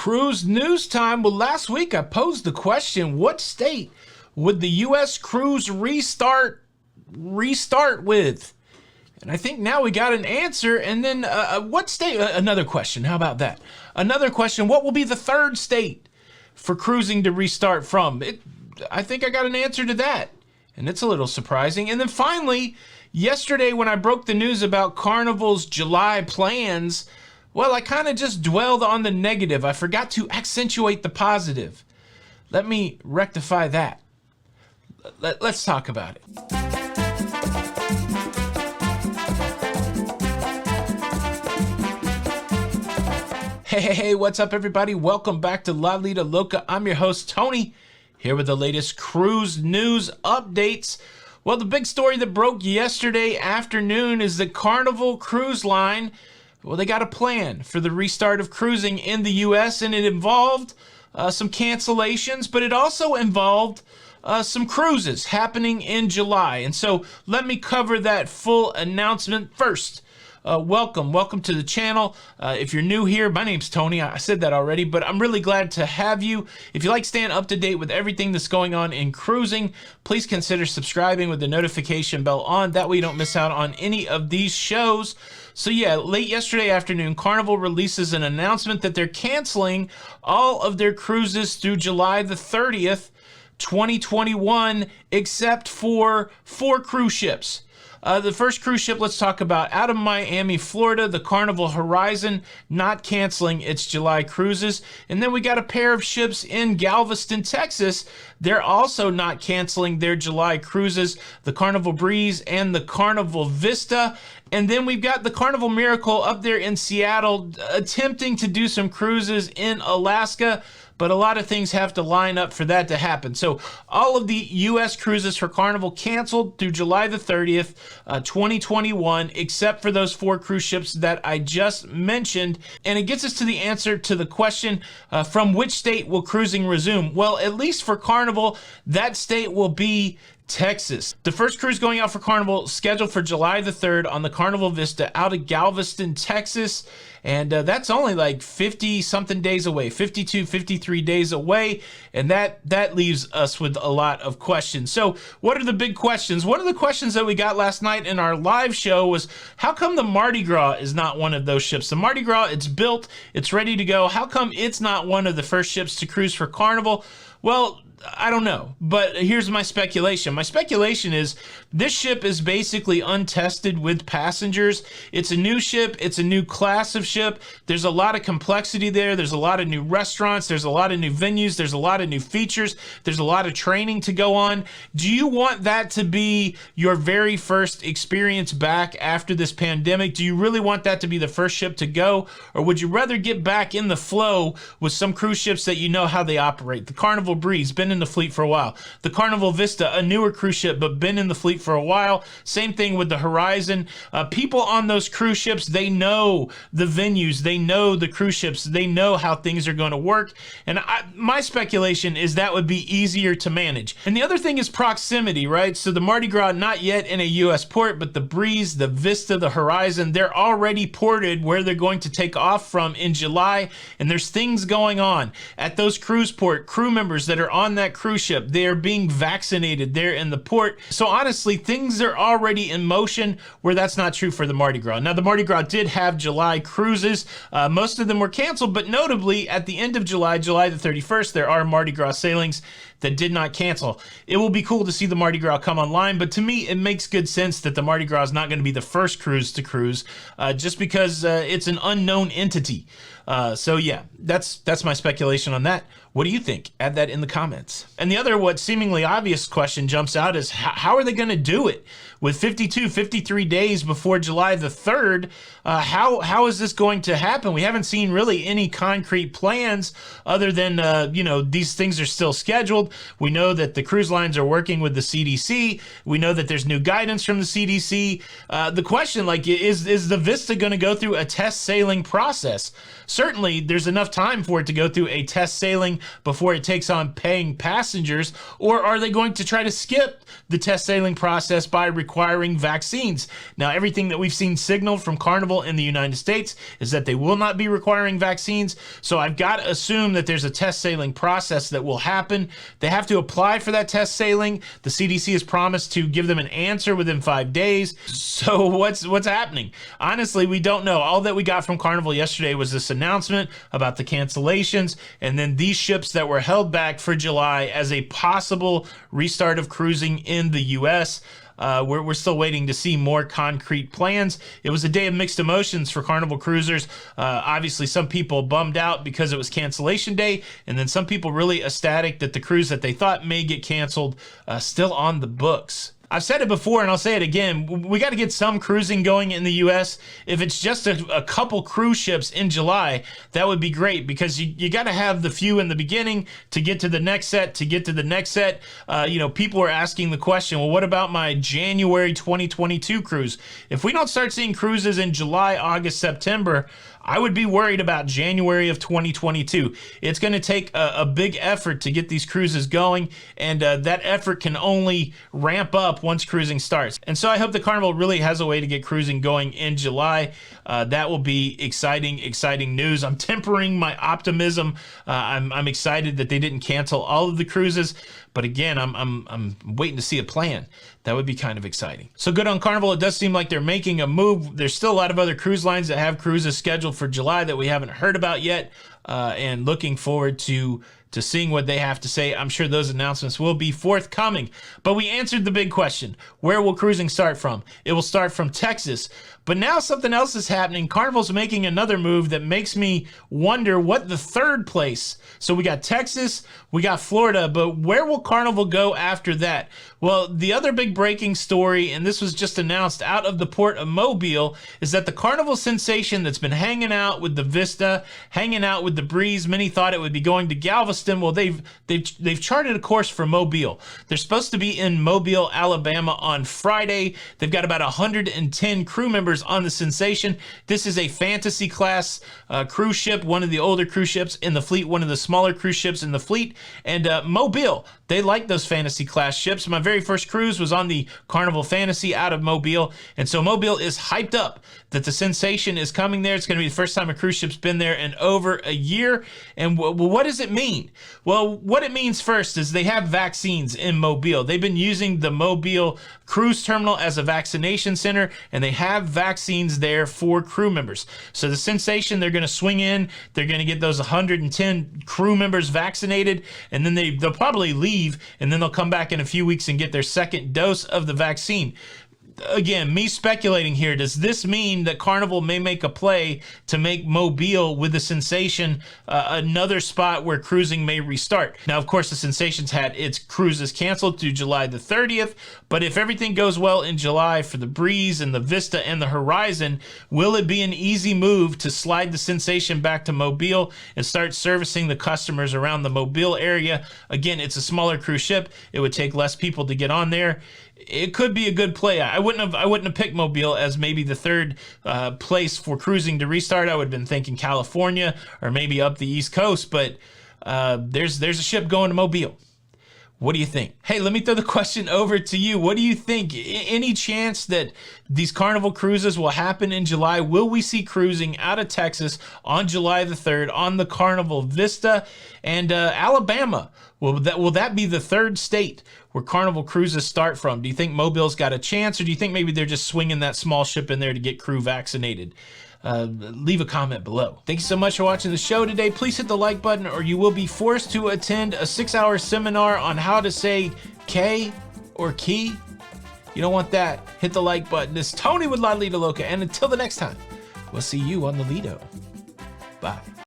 Cruise news time. Well, last week I posed the question, what state would the U.S. cruise restart with? And I think now we got an answer. And then what state? Another question. How about that? Another question. What will be the third state for cruising to restart from? I think I got an answer to that. And it's a little surprising. And then finally, yesterday when I broke the news about Carnival's July plans, well, I kind of just dwelled on the negative. I forgot to accentuate the positive. Let me rectify that. Let's talk about it. Hey, what's up, everybody? Welcome back to Lido Loca. I'm your host, Tony, here with the latest cruise news updates. Well, the big story that broke yesterday afternoon is that Carnival Cruise Line, well, they got a plan for the restart of cruising in the U.S., and it involved some cancellations, but it also involved some cruises happening in July. And so let me cover that full announcement first. Welcome to the channel. If you're new here, my name's Tony. I said that already, but I'm really glad to have you. If you like staying up to date with everything that's going on in cruising, please consider subscribing with the notification bell on. That way you don't miss out on any of these shows. So yeah, late yesterday afternoon, Carnival releases an announcement that they're canceling all of their cruises through July the 30th, 2021, except for 4 cruise ships. The first cruise ship let's talk about, out of Miami, Florida, the Carnival Horizon, not canceling its July cruises. And then we got a pair of ships in Galveston, Texas. They're also not canceling their July cruises, the Carnival Breeze and the Carnival Vista. And then we've got the Carnival Miracle up there in Seattle, attempting to do some cruises in Alaska, but a lot of things have to line up for that to happen. So all of the U.S. cruises for Carnival canceled through July the 30th, 2021, except for those 4 cruise ships that I just mentioned. And it gets us to the answer to the question, from which state will cruising resume? Well, at least for Carnival, that state will be Texas. The first cruise going out for Carnival scheduled for July the 3rd on the Carnival Vista out of Galveston, Texas. And that's only like 50 something days away, 52, 53 days away. And that leaves us with a lot of questions. So what are the big questions? One of the questions that we got last night in our live show was, how come the Mardi Gras is not one of those ships? The Mardi Gras, it's built, it's ready to go. How come it's not one of the first ships to cruise for Carnival? Well, I don't know, but here's my speculation. My speculation is this ship is basically untested with passengers. It's a new ship. It's a new class of ship. There's a lot of complexity there. There's a lot of new restaurants. There's a lot of new venues. There's a lot of new features. There's a lot of training to go on. Do you want that to be your very first experience back after this pandemic? Do you really want that to be the first ship to go? Or would you rather get back in the flow with some cruise ships that you know how they operate? The Carnival Breeze, been in the fleet for a while. The Carnival Vista, a newer cruise ship, but been in the fleet for a while. Same thing with the Horizon. People on those cruise ships, they know the venues, they know the cruise ships, they know how things are going to work. And my speculation is that would be easier to manage. And the other thing is proximity, right? So the Mardi Gras, not yet in a U.S. port, but the Breeze, the Vista, the Horizon, they're already ported where they're going to take off from in July. And there's things going on at those cruise port. Crew members that are on that cruise ship, they are being vaccinated there in the port. So honestly, things are already in motion where that's not true for the Mardi Gras. Now, the Mardi Gras did have July cruises. Most of them were canceled, but notably at the end of July, July the 31st, there are Mardi Gras sailings that did not cancel. It will be cool to see the Mardi Gras come online, but to me, it makes good sense that the Mardi Gras is not going to be the first cruise to cruise, just because it's an unknown entity. So yeah, that's my speculation on that. What do you think? Add that in the comments. And the other, what seemingly obvious question jumps out is, how are they going to do it? With 52, 53 days before July the 3rd, how is this going to happen? We haven't seen really any concrete plans other than, these things are still scheduled. We know that the cruise lines are working with the CDC. We know that there's new guidance from the CDC. The question, is the Vista going to go through a test sailing process? Certainly, there's enough time for it to go through a test sailing before it takes on paying passengers, or are they going to try to skip the test sailing process by requiring requiring vaccines. Now, everything that we've seen signaled from Carnival in the United States is that they will not be requiring vaccines. So I've got to assume that there's a test sailing process that will happen. They have to apply for that test sailing. The CDC has promised to give them an answer within 5 days. So what's happening? Honestly, we don't know. All that we got from Carnival yesterday was this announcement about the cancellations and then these ships that were held back for July as a possible restart of cruising in the U.S. We're still waiting to see more concrete plans. It was a day of mixed emotions for Carnival cruisers. Obviously, some people bummed out because it was cancellation day, and then some people really ecstatic that the cruise that they thought may get canceled still on the books. I've said it before and I'll say it again. We got to get some cruising going in the U.S. If it's just a couple cruise ships in July, that would be great because you got to have the few in the beginning to get to the next set, people are asking the question, well, what about my January 2022 cruise? If we don't start seeing cruises in July, August, September, I would be worried about January of 2022. It's going to take a big effort to get these cruises going, and that effort can only ramp up once cruising starts. And so I hope the Carnival really has a way to get cruising going in July. That will be exciting news. I'm tempering my optimism. I'm excited that they didn't cancel all of the cruises, but again, I'm waiting to see a plan. That would be kind of exciting. So good on Carnival. It does seem like they're making a move. There's still a lot of other cruise lines that have cruises scheduled for July that we haven't heard about yet, and looking forward to seeing what they have to say. I'm sure those announcements will be forthcoming. But we answered the big question. Where will cruising start from? It will start from Texas. But now something else is happening. Carnival's making another move that makes me wonder what the third place. So we got Texas, we got Florida, but where will Carnival go after that? Well, the other big breaking story, and this was just announced out of the port of Mobile, is that the Carnival Sensation that's been hanging out with the Vista, hanging out with the Breeze, many thought it would be going to Galveston. Well, they've charted a course for Mobile. They're supposed to be in Mobile, Alabama on Friday. They've got about 110 crew members on the Sensation. This is a fantasy class cruise ship, one of the older cruise ships in the fleet, one of the smaller cruise ships in the fleet. And Mobile, they like those fantasy class ships. My very first cruise was on the Carnival Fantasy out of Mobile. And so Mobile is hyped up that the Sensation is coming there. It's going to be the first time a cruise ship's been there in over a year. And what does it mean? Well, what it means first is they have vaccines in Mobile. They've been using the Mobile cruise terminal as a vaccination center, and they have vaccines there for crew members. So the Sensation, they're going to swing in, they're going to get those 110 crew members vaccinated, and then they'll probably leave, and then they'll come back in a few weeks and get their second dose of the vaccine. Again, me speculating here, does this mean that Carnival may make a play to make Mobile with the Sensation another spot where cruising may restart? Now, of course, the Sensation's had its cruises canceled through July the 30th, but if everything goes well in July for the Breeze and the Vista and the Horizon, will it be an easy move to slide the Sensation back to Mobile and start servicing the customers around the Mobile area? Again, it's a smaller cruise ship. It would take less people to get on there. It could be a good play. I wouldn't have picked Mobile as maybe the third place for cruising to restart. I would have been thinking California or maybe up the East Coast, but there's a ship going to Mobile. What do you think? Hey, let me throw the question over to you. What do you think? Any chance that these Carnival cruises will happen in July? Will we see cruising out of Texas on July the 3rd on the Carnival Vista and Alabama? Will that be the third state where Carnival cruises start from? Do you think Mobile's got a chance, or do you think maybe they're just swinging that small ship in there to get crew vaccinated? Leave a comment below. Thank you so much for watching the show today. Please hit the like button or you will be forced to attend a 6-hour seminar on how to say K or key. You don't want that. Hit the like button. This is Tony with Lido Loca, and until the next time, we'll see you on the Lido. Bye.